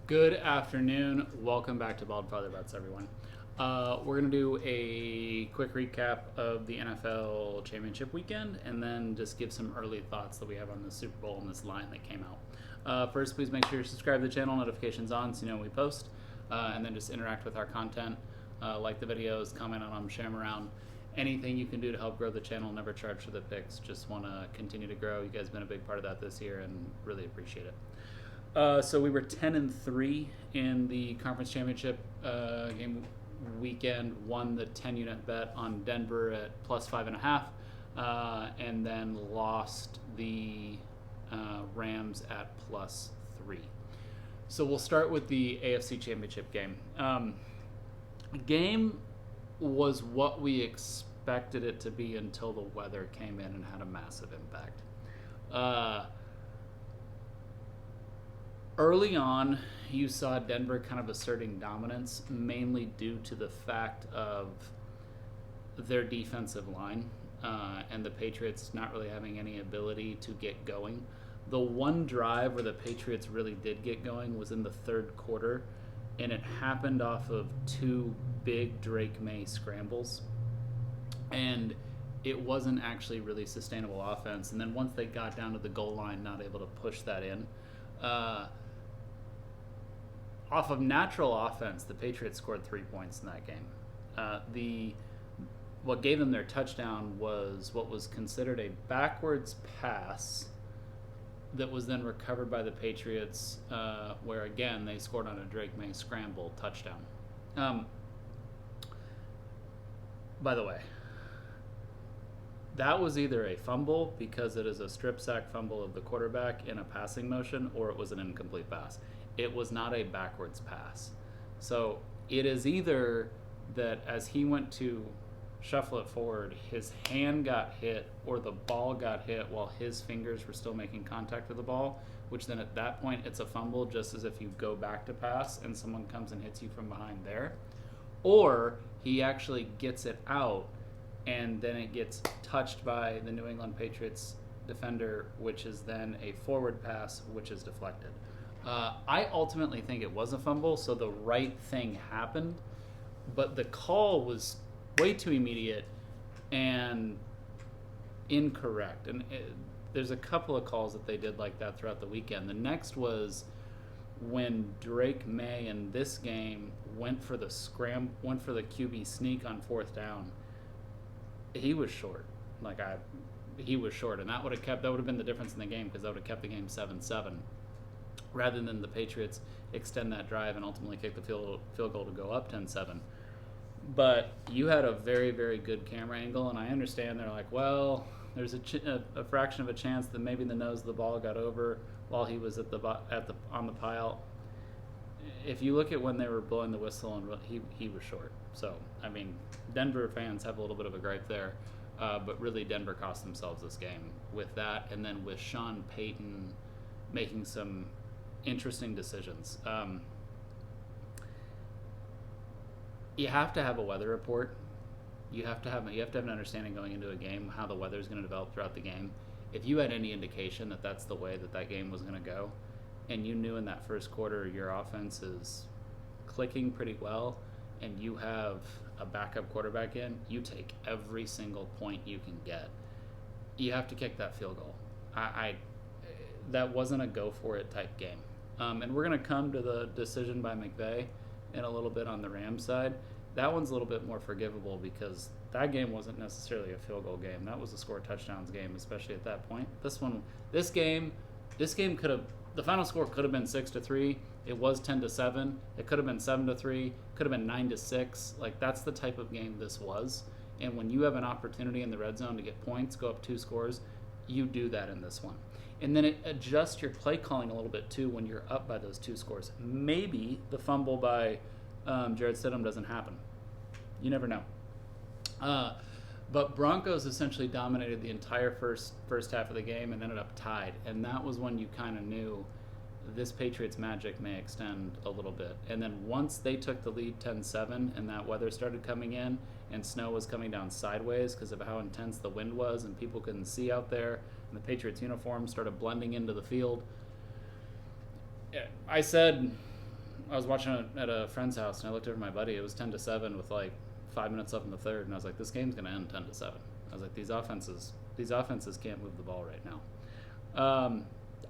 Good afternoon. Welcome back to Baldfather Bets, everyone. We're going to do a quick recap of the NFL Championship weekend and then just give some early thoughts that we have on the Super Bowl and this line that came out. First, please make sure you subscribe to the channel, notifications on so you know when we post, and then just interact with our content. Like the videos, comment on them, share them around. Anything you can do to help grow the channel, never charge for the picks. Just want to continue to grow. You guys have been a big part of that this year and really appreciate it. So we were 10-3 in the conference championship game weekend. Won the 10-unit bet on Denver at plus 5.5, and then lost the Rams at plus 3. So we'll start with the AFC Championship game. The game was what we expected it to be until the weather came in and had a massive impact. Early on, you saw Denver kind of asserting dominance, mainly due to the fact of their defensive line and the Patriots not really having any ability to get going. The one drive where the Patriots really did get going was in the third quarter, and it happened off of two big Drake May scrambles. And it wasn't actually really sustainable offense. And then once they got down to the goal line, not able to push that in. Off of natural offense, the Patriots scored 3 points in that game. What gave them their touchdown was what was considered a backwards pass that was then recovered by the Patriots, where again they scored on a Drake May scramble touchdown. By the way, that was either a fumble because it is a strip sack fumble of the quarterback in a passing motion, or it was an incomplete pass. It was not a backwards pass. So it is either that as he went to shuffle it forward, his hand got hit or the ball got hit while his fingers were still making contact with the ball, which then at that point it's a fumble, just as if you go back to pass and someone comes and hits you from behind there. Or he actually gets it out and then it gets touched by the New England Patriots defender, which is then a forward pass, which is deflected. I ultimately think it was a fumble, so the right thing happened, but the call was way too immediate and incorrect. And there's a couple of calls that they did like that throughout the weekend. The next was when Drake May in this game went for the QB sneak on fourth down. He was short. He was short, and that would have been the difference in the game, because that would have kept the game 7-7. Rather than the Patriots extend that drive and ultimately kick the field goal to go up 10-7. But you had a very, very good camera angle, and I understand they're like, well, there's a fraction of a chance that maybe the nose of the ball got over while he was on the pile. If you look at when they were blowing the whistle, and he was short. So, I mean, Denver fans have a little bit of a gripe there, but really Denver cost themselves this game with that, and then with Sean Payton making some interesting decisions. You have to have a weather report. You have to have an understanding going into a game how the weather is going to develop throughout the game. If you had any indication that that's the way that game was going to go, and you knew in that first quarter your offense is clicking pretty well, and you have a backup quarterback in, you take every single point you can get. You have to kick that field goal. That wasn't a go-for-it type game. And we're going to come to the decision by McVay in a little bit on the Rams side. That one's a little bit more forgivable because that game wasn't necessarily a field goal game. That was a score touchdowns game, especially at that point. This game could have, the final score could have been 6-3. It was 10-7. It could have been 7-3. Could have been 9-6. Like, that's the type of game this was. And when you have an opportunity in the red zone to get points, go up 2 scores, you do that in this one. And then it adjusts your play calling a little bit too when you're up by those 2 scores. Maybe the fumble by Jared Stidham doesn't happen. You never know. But Broncos essentially dominated the entire first half of the game and ended up tied. And that was when you kind of knew this Patriots magic may extend a little bit. And then once they took the lead 10-7 and that weather started coming in and snow was coming down sideways because of how intense the wind was and people couldn't see out there, and the Patriots uniforms started blending into the field, I said I was watching it at a friend's house, and I looked over at my buddy. It was 10-7 with like 5 minutes left in the third, and I was like, "This game's gonna end 10-7." I was like, "These offenses can't move the ball right now."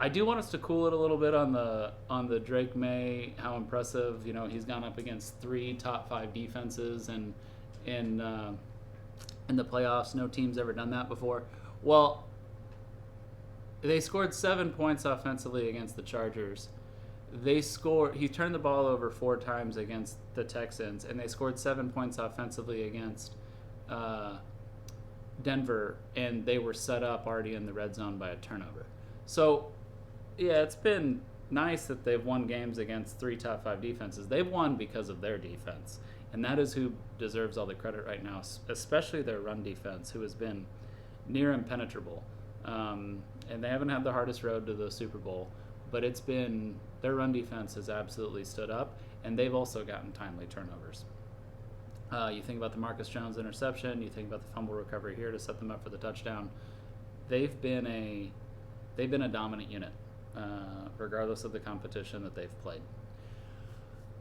I do want us to cool it a little bit on the Drake May. How impressive! You know, he's gone up against 3 top 5 defenses, and in the playoffs, no team's ever done that before. Well, they scored 7 points offensively against the Chargers. He turned the ball over 4 times against the Texans, and they scored 7 points offensively against Denver, and they were set up already in the red zone by a turnover. So, yeah, it's been nice that they've won games against 3 top 5 defenses. They've won because of their defense, and that is who deserves all the credit right now, especially their run defense, who has been near impenetrable. And they haven't had the hardest road to the Super Bowl, but their run defense has absolutely stood up, and they've also gotten timely turnovers. You think about the Marcus Jones interception, you think about the fumble recovery here to set them up for the touchdown. They've been a dominant unit, regardless of the competition that they've played.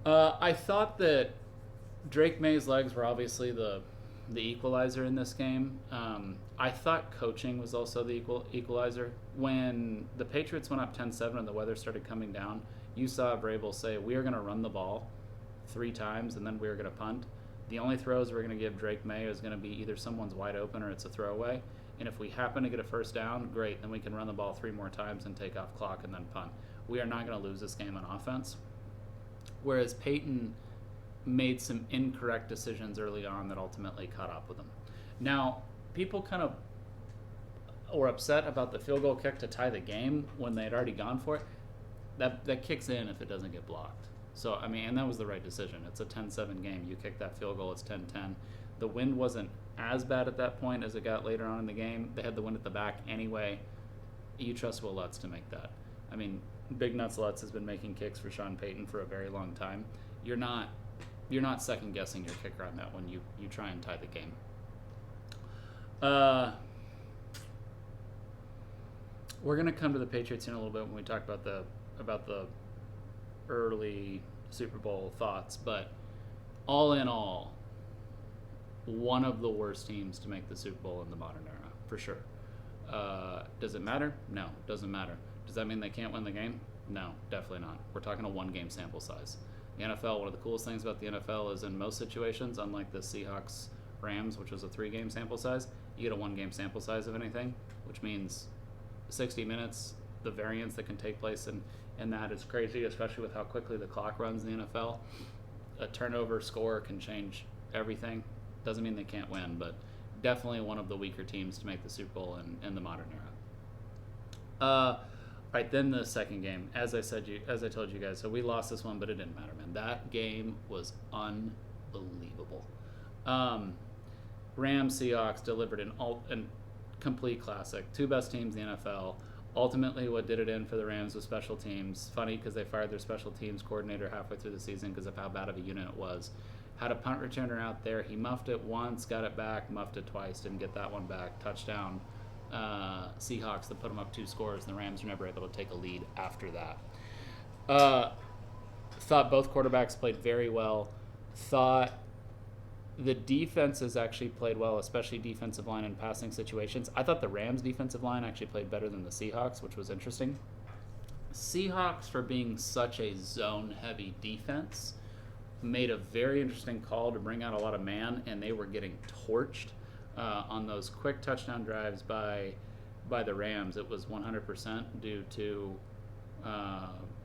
I thought that Drake May's legs were obviously the equalizer in this game. I thought coaching was also the equalizer. When the Patriots went up 10-7 and the weather started coming down, you saw Vrabel say, "We are going to run the ball 3 times and then we are going to punt. The only throws we're going to give Drake May is going to be either someone's wide open or it's a throwaway. And if we happen to get a first down, great, then we can run the ball 3 more times and take off clock and then punt. We are not going to lose this game on offense." Whereas Peyton made some incorrect decisions early on that ultimately caught up with him. Now, people kind of were upset about the field goal kick to tie the game when they had already gone for it. That kicks in if it doesn't get blocked. So, I mean, and that was the right decision. It's a 10-7 game. You kick that field goal, it's 10-10. The wind wasn't as bad at that point as it got later on in the game. They had the wind at the back anyway. You trust Will Lutz to make that. I mean, Big Nuts Lutz has been making kicks for Sean Payton for a very long time. You're not second guessing your kicker on that when you try and tie the game. We're gonna come to the Patriots in a little bit when we talk about the early Super Bowl thoughts, but all in all, one of the worst teams to make the Super Bowl in the modern era, for sure. Does it matter? No, it doesn't matter. Does that mean they can't win the game? No, definitely not. We're talking a 1-game sample size. The NFL, one of the coolest things about the NFL is in most situations, unlike the Seahawks Rams, which was a 3-game sample size, you get a 1-game sample size of anything, which means 60 minutes, the variance that can take place in that is crazy, especially with how quickly the clock runs in the NFL. A turnover score can change everything. Doesn't mean they can't win, but definitely one of the weaker teams to make the Super Bowl in the modern era. Right, then the second game, as I told you guys, so we lost this one, but it didn't matter, man. That game was unbelievable. Rams Seahawks delivered an complete classic. 2 best teams in the NFL. Ultimately, what did it in for the Rams was special teams. Funny because they fired their special teams coordinator halfway through the season because of how bad of a unit it was. Had a punt returner out there. He muffed it once, got it back, muffed it twice, didn't get that one back. Touchdown. Seahawks that put them up 2 scores, and the Rams were never able to take a lead after that. Thought both quarterbacks played very well. Thought the defenses actually played well, especially defensive line in passing situations. I thought the Rams' defensive line actually played better than the Seahawks, which was interesting. Seahawks, for being such a zone-heavy defense, made a very interesting call to bring out a lot of man, and they were getting torched on those quick touchdown drives by the Rams. It was 100% due to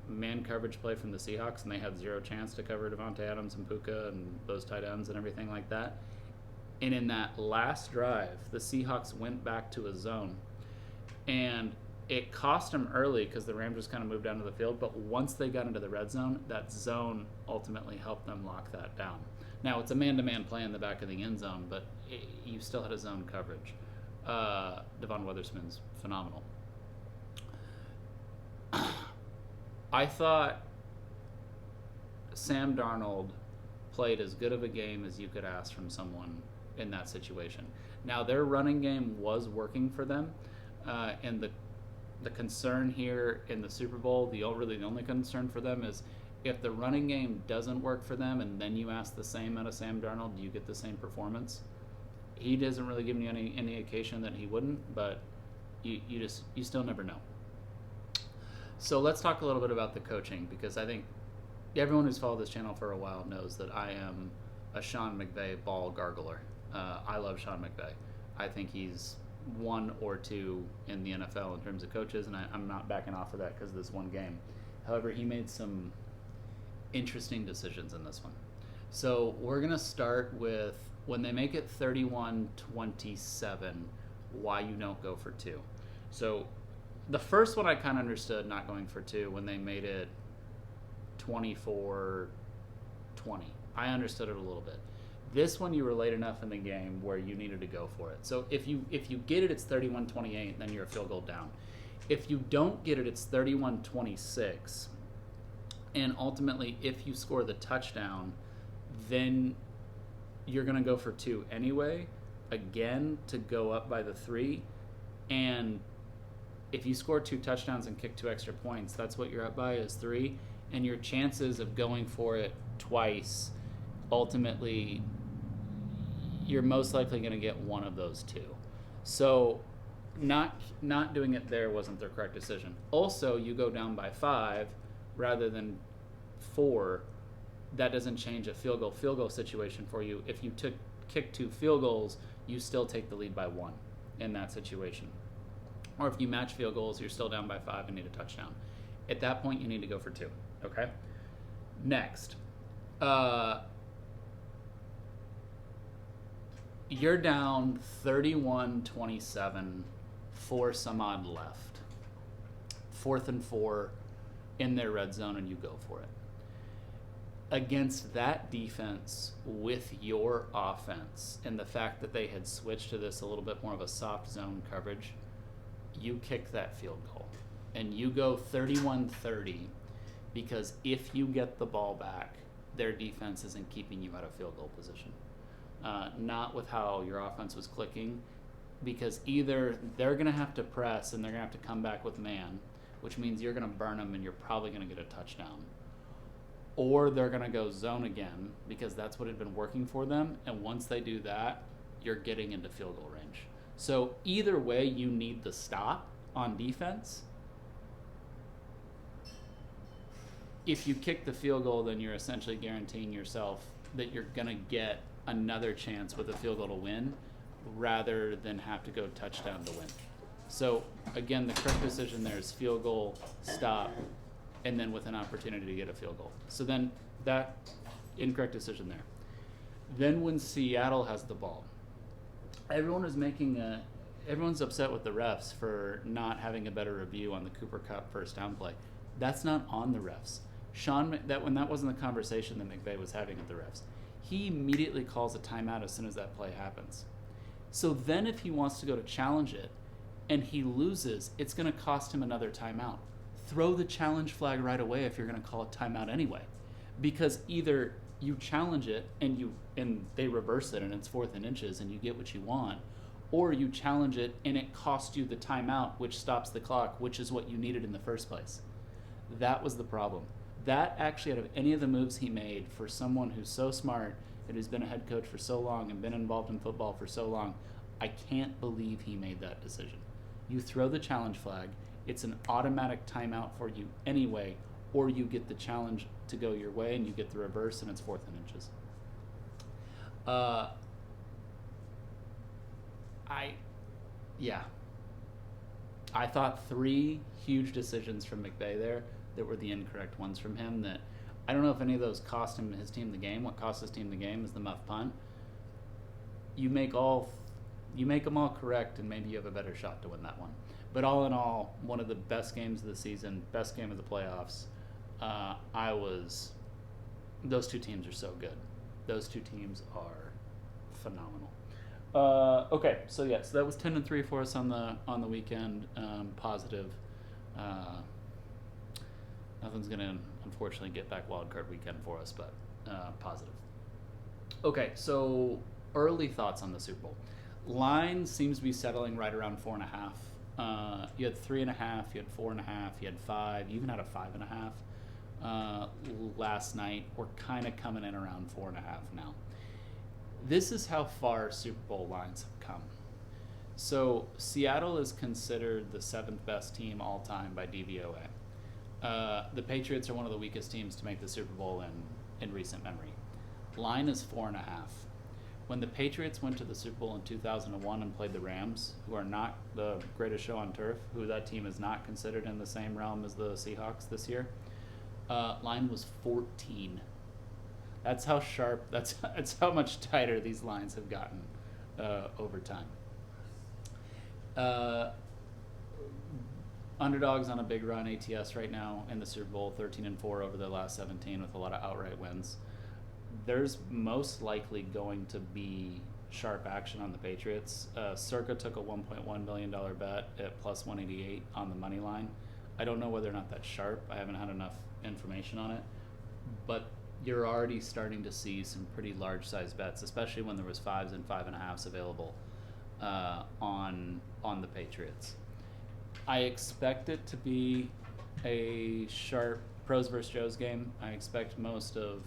man coverage play from the Seahawks, and they had 0 chance to cover Devontae Adams and Puka and those tight ends and everything like that. And in that last drive, the Seahawks went back to a zone, and it cost them early because the Rams just kind of moved down to the field, but once they got into the red zone, that zone ultimately helped them lock that down. Now, it's a man-to-man play in the back of the end zone, but you still had a zone coverage. Devon Witherspoon's phenomenal. I thought Sam Darnold played as good of a game as you could ask from someone in that situation. Now, their running game was working for them, and the concern here in the Super Bowl, the only concern for them is If the running game doesn't work for them and then you ask the same out of Sam Darnold, do you get the same performance? He doesn't really give you any indication that he wouldn't, but you still never know. So let's talk a little bit about the coaching, because I think everyone who's followed this channel for a while knows that I am a Sean McVay ball gargler. I love Sean McVay. I think he's 1 or 2 in the NFL in terms of coaches, and I'm not backing off of that because of this one game. However, he made some interesting decisions in this one. So we're going to start with when they make it 31-27, why you don't go for 2. So the first one I kind of understood not going for 2 when they made it 24-20. I understood it a little bit. This one you were late enough in the game where you needed to go for it. So if you get it, it's 31-28, then you're a field goal down. If you don't get it, it's 31-26. And ultimately, if you score the touchdown, then you're going to go for 2 anyway, again, to go up by the 3. And if you score 2 touchdowns and kick 2 extra points, that's what you're up by, is 3. And your chances of going for it twice, ultimately, you're most likely going to get one of those 2. So not doing it there wasn't the correct decision. Also, you go down by 5 rather than 4. That doesn't change a field goal situation for you. If you kick 2 field goals, you still take the lead by 1 in that situation. Or if you match field goals, you're still down by 5 and need a touchdown. At that point, you need to go for 2. Okay? Next. You're down 31-27, 4 some odd left. 4th and 4 in their red zone, and you go for it. Against that defense with your offense and the fact that they had switched to this a little bit more of a soft zone coverage, you kick that field goal. And you go 31-30, because if you get the ball back, their defense isn't keeping you out of field goal position. Not with how your offense was clicking, because either they're going to have to press and they're going to have to come back with man, which means you're going to burn them and you're probably going to get a touchdown. Or they're going to go zone again, because that's what had been working for them. And once they do that, you're getting into field goal range. So either way, you need the stop on defense. If you kick the field goal, then you're essentially guaranteeing yourself that you're going to get another chance with a field goal to win, rather than have to go touchdown to win. So again, the correct decision there is field goal, stop, and then with an opportunity to get a field goal. So then that incorrect decision there. Then when Seattle has the ball, everyone's upset with the refs for not having a better review on the Cooper Kupp first down play. That's not on the refs. When that wasn't the conversation that McVay was having with the refs. He immediately calls a timeout as soon as that play happens. So then if he wants to go to challenge it and he loses, it's going to cost him another timeout. Throw the challenge flag right away if you're going to call a timeout anyway. Because either you challenge it and they reverse it and it's 4th and inches and you get what you want, or you challenge it and it costs you the timeout, which stops the clock, which is what you needed in the first place. That was the problem. That actually, out of any of the moves he made, for someone who's so smart and who's been a head coach for so long and been involved in football for so long, I can't believe he made that decision. You throw the challenge flag, it's an automatic timeout for you anyway, or you get the challenge to go your way and you get the reverse and it's 4th and inches. I thought 3 huge decisions from McVay there that were the incorrect ones from him, that I don't know if any of those cost his team the game. What cost his team the game is the muff punt. You make them all correct, and maybe you have a better shot to win that one. But all in all, one of the best games of the season, best game of the playoffs. Those 2 teams are so good. Those 2 teams are phenomenal. Okay, so that was 10-3 for us on the weekend. Positive. Nothing's going to, unfortunately, get back wild card weekend for us, but positive. Okay, so early thoughts on the Super Bowl. Line seems to be settling right around 4.5. You had 3.5, you had 4.5, you had 5, you even had a 5.5. last night. We're kind of coming in around 4.5 now. This is how far Super Bowl lines have come. So Seattle is considered the 7th best team all time by DVOA. The Patriots are one of the weakest teams to make the Super Bowl in recent memory. Line is 4.5. When the Patriots went to the Super Bowl in 2001 and played the Rams, who are not the greatest show on turf, who that team is not considered in the same realm as the Seahawks this year, line was 14. That's how sharp, that's how much tighter these lines have gotten over time. Underdogs on a big run, ATS right now in the Super Bowl, 13-4 over their last 17 with a lot of outright wins. There's most likely going to be sharp action on the Patriots. Circa took a $1.1 million bet at plus 188 on the money line. I don't know whether or not that's sharp. I haven't had enough information on it. But you're already starting to see some pretty large size bets, especially when there was 5s and 5.5s available on the Patriots. I expect it to be a sharp pros versus Joes game. I expect most of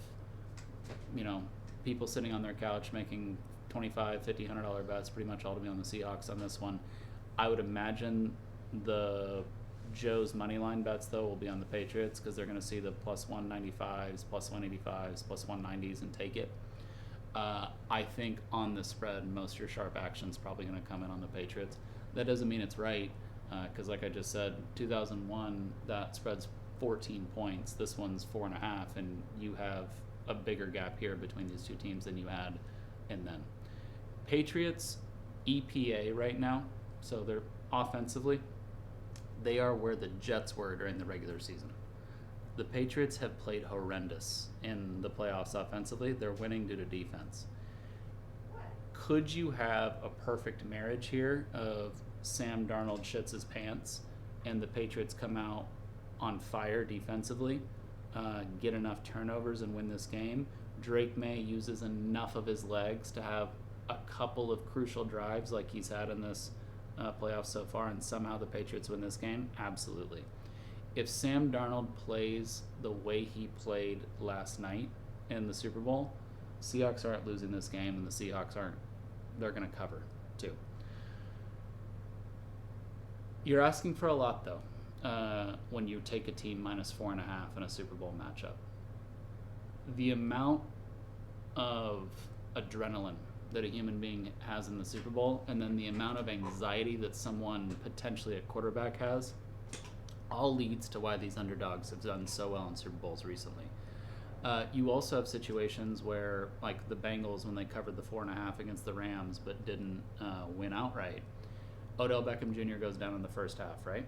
people sitting on their couch making $25, $50, $100 bets pretty much all to be on the Seahawks on this one. I would imagine the Joe's money line bets, though, will be on the Patriots because they're going to see the plus 195s, plus 185s, plus 190s and take it. I think on the spread, most of your sharp action is probably going to come in on the Patriots. That doesn't mean it's right because, like I just said, 2001, that spread's 14 points. This one's 4.5, and you have a bigger gap here between these two teams than you had in then. Patriots EPA right now, so they're offensively, they are where the Jets were during the regular season. The Patriots have played horrendous in the playoffs offensively. They're winning due to defense. Could you have a perfect marriage here of Sam Darnold shits his pants and the Patriots come out on fire defensively, get enough turnovers and win this game? Drake May uses enough of his legs to have a couple of crucial drives like he's had in this playoffs so far, and somehow the Patriots win this game? Absolutely. If Sam Darnold plays the way he played last night in the Super Bowl, Seahawks aren't losing this game, and the Seahawks aren't. They're going to cover too. You're asking for a lot, though, when you take a team minus 4.5 in a Super Bowl matchup. The amount of adrenaline that a human being has in the Super Bowl, and then the amount of anxiety that someone potentially at quarterback has, all leads to why these underdogs have done so well in Super Bowls recently. You also have situations where, like the Bengals when they covered the 4.5 against the Rams but didn't win outright, Odell Beckham Jr. goes down in the first half, right?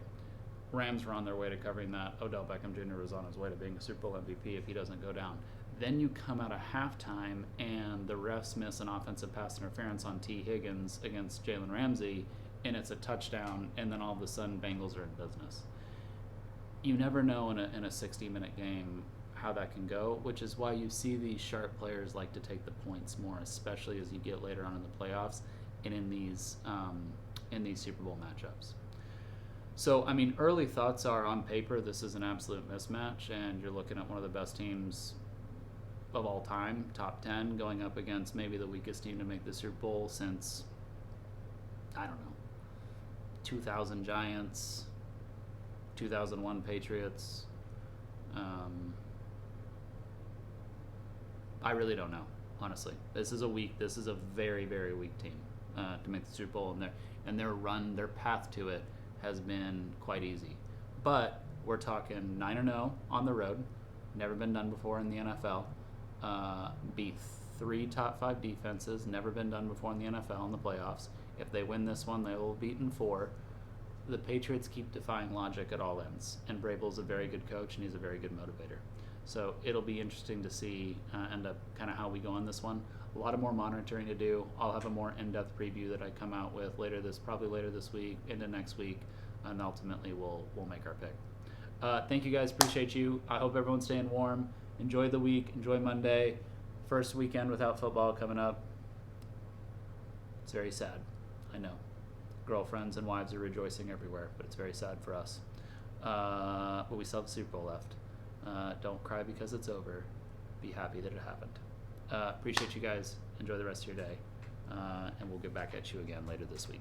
Rams were on their way to covering that. Odell Beckham Jr. was on his way to being a Super Bowl MVP if he doesn't go down. Then you come out of halftime and the refs miss an offensive pass interference on T. Higgins against Jalen Ramsey, and it's a touchdown, and then all of a sudden Bengals are in business. You never know in a 60-minute game how that can go, which is why you see these sharp players like to take the points more, especially as you get later on in the playoffs and in these Super Bowl matchups. So, I mean, early thoughts are on paper this is an absolute mismatch, and you're looking at one of the best teams of all time, top 10, going up against maybe the weakest team to make the Super Bowl since, I don't know, 2000 Giants, 2001 Patriots. I really don't know, honestly. This is a very, very weak team to make the Super Bowl, and their path to it has been quite easy. But we're talking 9-0 on the road, never been done before in the NFL. Beat 3 top 5 defenses, never been done before in the NFL in the playoffs. If they win this one, they will have beaten 4. The Patriots keep defying logic at all ends, and Vrabel's a very good coach, and he's a very good motivator. So it'll be interesting to see end up kind of how we go on this one. A lot of more monitoring to do. I'll have a more in-depth preview that I come out with probably later this week, into next week, and ultimately we'll make our pick. Thank you guys, appreciate you. I hope everyone's staying warm. Enjoy the week, enjoy Monday. First weekend without football coming up. It's very sad, I know. Girlfriends and wives are rejoicing everywhere, but it's very sad for us. But we still have the Super Bowl left. Don't cry because it's over. Be happy that it happened. Appreciate you guys. Enjoy the rest of your day. And we'll get back at you again later this week.